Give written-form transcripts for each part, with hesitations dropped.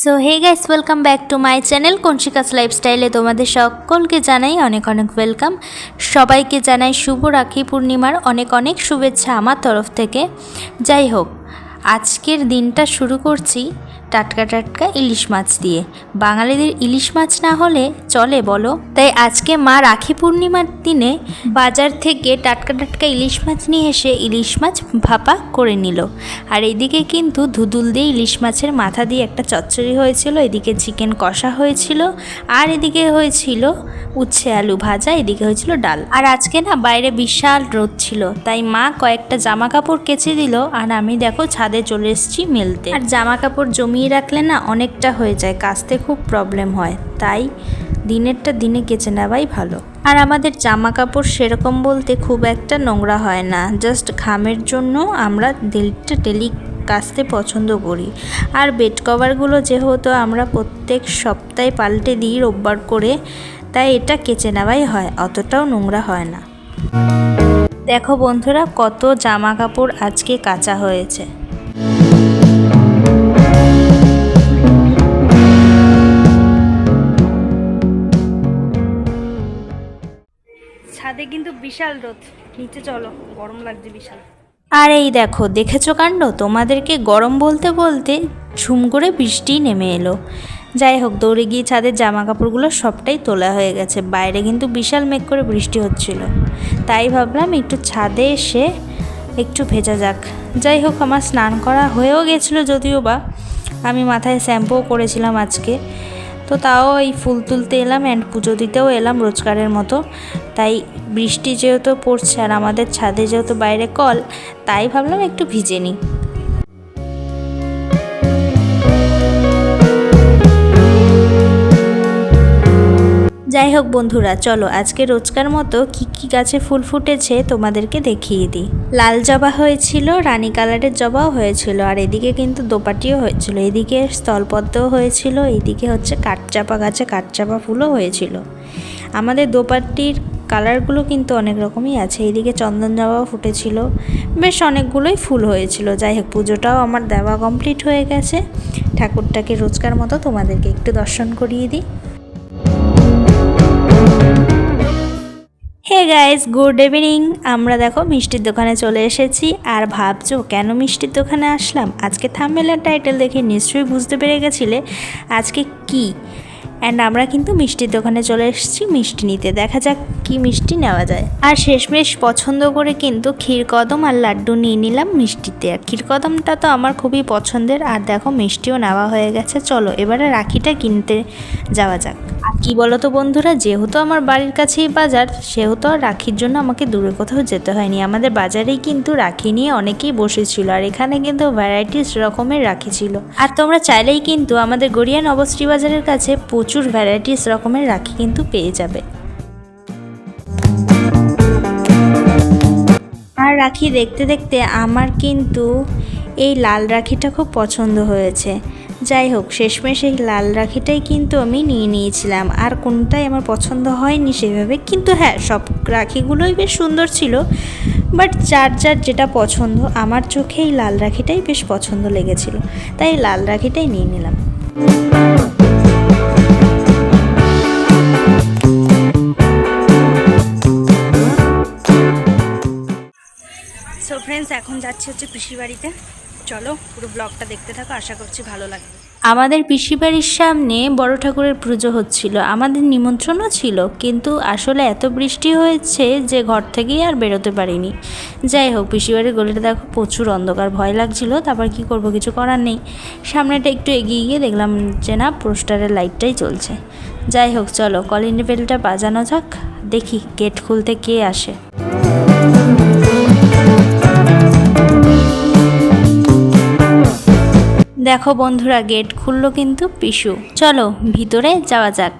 So hey guys, welcome back to my channel conscious লাইফস্টাইলে তোমাদের সকলকে জানাই অনেক অনেক ওয়েলকাম। সবাইকে জানাই শুভ রাখি পূর্ণিমার অনেক অনেক শুভেচ্ছা আমার তরফ থেকে। যাই হোক, আজকের দিনটা শুরু করছি টাটকা টাটকা ইলিশ মাছ দিয়ে। বাঙালিদের ইলিশ মাছ না হলে চলে বলো? তাই আজকে মা রাখি পূর্ণিমার দিনে বাজার থেকে টাটকা টাটকা ইলিশ মাছ নিয়ে এসে ইলিশ মাছ ভাপা করে নিল। আর এদিকে কিন্তু ধুদুল দিয়ে ইলিশ মাছের মাথা দিয়ে একটা চচ্চড়ি হয়েছিল, এদিকে চিকেন কষা হয়েছিল, আর এদিকে হয়েছিল উচ্ছে আলু ভাজা, এদিকে হয়েছিল ডাল। আর আজকে না বাইরে বিশাল রোদ ছিল, তাই মা কয়েকটা জামা কাপড় কেচে দিল, আর আমি দেখো ছাদে চলে এসেছি মেলতে। আর জামা কাপড় জমিয়ে রাখলে না অনেকটা হয়ে যায়, কাচতে খুব প্রবলেম হয়, তাই দিনেরটা দিনে কেচে নেওয়াই ভালো। আর আমাদের জামা কাপড় সেরকম বলতে খুব একটা নোংরা হয় না, জাস্ট ঘামের জন্য আমরা ডেলি কাচতে পছন্দ করি। আর বেড কভারগুলো যেহেতু আমরা প্রত্যেক সপ্তাহে পাল্টে দিই রোববার করে, তাই এটা কেচে নেওয়াই হয়, অতটাও নোংরা হয় না। দেখো বন্ধুরা, কত জামা কাপড় আজকে কাচা হয়েছে। ছাদে কিন্তু বিশাল রোদ, নিচে চলো, গরম লাগছে বিশাল। আর এই দেখো, দেখেছো কাণ্ড? তোমাদেরকে গরম বলতে বলতে ঝুম করে বৃষ্টি নেমে এলো। যাই হোক, দৌড়ে গিয়ে ছাদের জামা কাপড়গুলো সবটাই তোলা হয়ে গেছে। বাইরে কিন্তু বিশাল মেঘ করে বৃষ্টি হচ্ছিল, তাই ভাবলাম একটু ছাদে এসে একটু ভেজা যাক। যাই হোক, আমার স্নান করা হয়েও গেছিলো, যদিও বা আমি মাথায় শ্যাম্পুও করেছিলাম আজকে। তো তাও এই ফুল তুলতে এলাম অ্যান্ড পুজো দিতেও এলাম রোজকারের মতো। তাই বৃষ্টি যেহেতু পড়ছে আর আমাদের ছাদে যেহেতু বাইরে কল, তাই ভাবলাম একটু ভিজে নিই। যাই হোক বন্ধুরা, চলো আজকে রোজকার মতো কি গাছে ফুল ফুটেছে তোমাদেরকে দেখিয়ে দিই। লাল জবা হয়েছিল, রানী কালারের জবাও হয়েছিল, আর এদিকে কিন্তু দোপাটিও হয়েছিল, এদিকে স্থলপদ্মও হয়েছিল, এইদিকে হচ্ছে কাঠচাপা গাছে কাঠচাপা ফুলও হয়েছিল। আমাদের দোপাটির কালারগুলো কিন্তু অনেক রকমই আছে। এইদিকে চন্দন জবাও ফুটেছিল, বেশ অনেকগুলোই ফুল হয়েছিল। যাই হোক, পুজোটাও আমার দেওয়া কমপ্লিট হয়ে গেছে। ঠাকুরটাকে রোজকার মতো তোমাদেরকে একটু দর্শন করিয়ে দিই। Hey guys, good evening. আমরা দেখো মিষ্টির দোকানে চলে এসেছি। আর ভাবছো কেন মিষ্টির দোকানে আসলাম? আজকে থাম্বনেল আর টাইটেল দেখে নিশ্চয়ই বুঝতে পেরে গেছিলে আজকে কি। অ্যান্ড আমরা কিন্তু মিষ্টির দোকানে চলে এসেছি মিষ্টি নিতে। দেখা যাক কি মিষ্টি নেওয়া যায়। আর শেষমেশ পছন্দ করে কিন্তু ক্ষীরকদম আর লাড্ডু নিয়ে নিলাম মিষ্টিতে। আর ক্ষীরকদমটা তো আমার খুবই পছন্দের। আর দেখো মিষ্টিও নেওয়া হয়ে গেছে। চলো এবারে রাখিটা কিনতে যাওয়া যাক। আর কি বলো তো বন্ধুরা, যেহেতু আমার বাড়ির কাছেই বাজার, সেহেতু আর রাখির জন্য আমাকে দূরে কোথাও যেতে হয়নি। আমাদের বাজারেই কিন্তু রাখি নিয়ে অনেকেই বসেছিল, আর এখানে কিন্তু ভ্যারাইটিস রকমের রাখি ছিল। আর তোমরা চাইলেই কিন্তু আমাদের গড়িয়া নবশ্রী বাজারের কাছে প্রচুর ভ্যারাইটিস রকমের রাখি কিন্তু পেয়ে যাবে। আর রাখি দেখতে দেখতে আমার কিন্তু এই লাল রাখিটা খুব পছন্দ হয়েছে। যাই হোক, শেষমেশ এই লাল রাখিটাই কিন্তু আমি নিয়ে নিয়েছিলাম। আর কোনটাই আমার পছন্দ হয়নি সেভাবে, কিন্তু হ্যাঁ, সব রাখিগুলোই বেশ সুন্দর ছিল। বাট যার যার যেটা পছন্দ, আমার চোখে এই লাল রাখিটাই বেশ পছন্দ লেগেছিল, তাই লাল রাখিটাই নিয়ে নিলাম। সো ফ্রেন্ডস, এখন যাচ্ছি হচ্ছে পিসির বাড়িতে। চলো পুরো ব্লগটা দেখতে থাকো, আশা করছি ভালো লাগবে। আমাদের পিসি বাড়ির সামনে বড় ঠাকুরের পুজো হচ্ছিল, আমাদের নিমন্ত্রণও ছিল, কিন্তু আসলে এত বৃষ্টি হয়েছে যে ঘর থেকেই আর বেরোতে পারিনি। যাই হোক, পিসি বাড়ির গলিটা দেখো প্রচুর অন্ধকার, ভয় লাগছিল, তারপর কি করব, কিছু করার নেই। সামনেটা একটু এগিয়ে গিয়ে দেখলাম যে না, পোস্টারের লাইটটাই চলছে। যাই হোক, চলো কলিং বেলটা বাজানো যাক, দেখি গেট খুলতে কে আসে। দেখো বন্ধুরা, গেট খুললো কিন্তু পিসু। চলো ভিতরে যাওয়া যাক।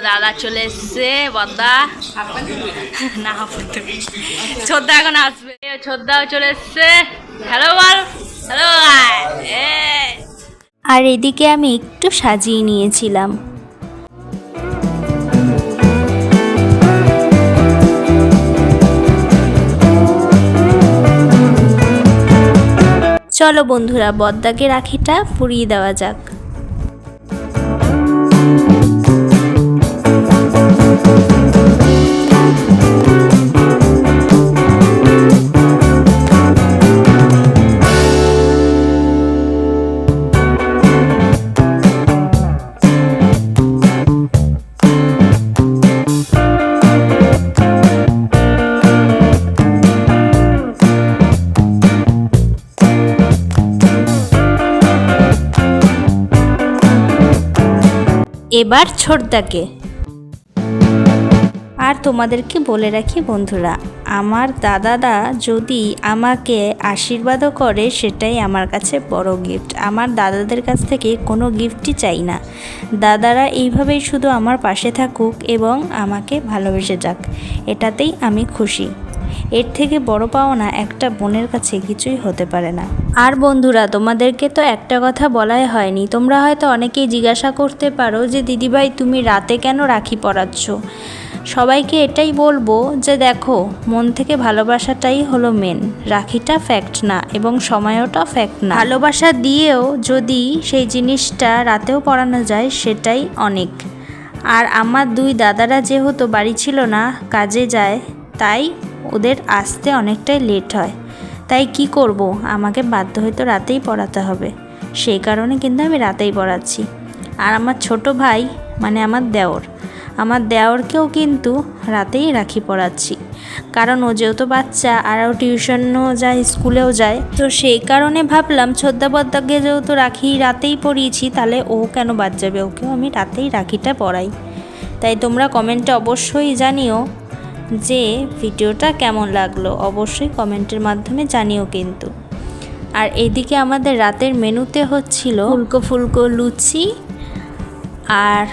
দাদা চলে এসছে, বদ্দা না ছোদ্দা এখন আসবে, ছোদ্দাও চলে এসছে। হ্যালো বল, হ্যালো। আর এদিকে আমি একটু সাজিয়ে নিয়েছিলাম। চলো বন্ধুরা, বদ্দাকে রাখিটা পরিয়ে দেওয়া যাক। এবার ছোটদাকে। আর তোমাদেরকে বলে রাখি বন্ধুরা, আমার দাদারা যদি আমাকে আশীর্বাদও করে সেটাই আমার কাছে বড় গিফট। আমার দাদাদের কাছ থেকে কোনো গিফটই চাই না। দাদারা এইভাবেই শুধু আমার পাশে থাকুক এবং আমাকে ভালোবেসে যাক, এটাতেই আমি খুশি। এর থেকে বড় পাওনা একটা বোনের কাছে কিছুই হতে পারে না। আর বন্ধুরা, তোমাদেরকে তো একটা কথা বলাই হয়নি। তোমরা হয়তো অনেকেই জিজ্ঞাসা করতে পারো যে দিদিভাই তুমি রাতে কেন রাখি পরাচ্ছ। সবাইকে এটাই বলবো যে দেখো, মন থেকে ভালোবাসাটাই হলো মেন। রাখিটা ফ্যাক্ট না এবং সময়টা ফ্যাক্ট না। ভালোবাসা দিয়েও যদি সেই জিনিসটা রাতেও পরানো যায় সেটাই অনেক। আর আমার দুই দাদারা যেহেতু বাড়ি ছিল না, কাজে যায়, তাই ওদের আসতে অনেকটাই লেট হয়। তাই কি করব, আমাকে বাধ্য হয়তো রাতেই পড়াতে হবে। সেই কারণে কিন্তু আমি রাতেই পড়াচ্ছি। আর আমার ছোট ভাই মানে আমার দেওরকেও কিন্তু রাতেই রাখি পড়াচ্ছি, কারণ ও যেহেতু বাচ্চা আর ও টিউশনও যায়, স্কুলেও যায়। তো সেই কারণে ভাবলাম ছোদ্দা বদ্দাকে যেহেতু রাখি রাতেই পড়িয়েছি, তাহলে ও কেন বাদ যাবে, ওকেও আমি রাতেই রাখিটা পড়াই। তাই তোমরা কমেন্টে অবশ্যই জানিও যে ভিডিওটা কেমন লাগলো, অবশ্যই কমেন্টের মাধ্যমে জানিও কিন্তু। আর এইদিকে আমাদের রাতের মেনুতে হচ্ছিল ফুলকো ফুলকো লুচি আর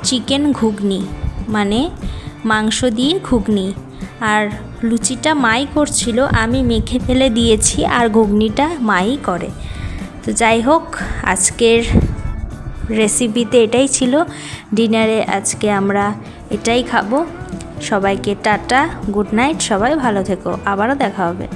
চিকেন ঘুগনি, মানে মাংস দিয়ে ঘুগনি। আর লুচিটা মাই করছিল, আমি মেখে ফেলে দিয়েছি, আর ঘুগনিটা মাই করে। তো যাই হোক, আজকের রেসিপিতে এটাই ছিল। ডিনারে আজকে আমরা এটাই খাবো। সবাইকে টাটা, গুড নাইট, সবাই ভালো থেকো, আবারও দেখা হবে।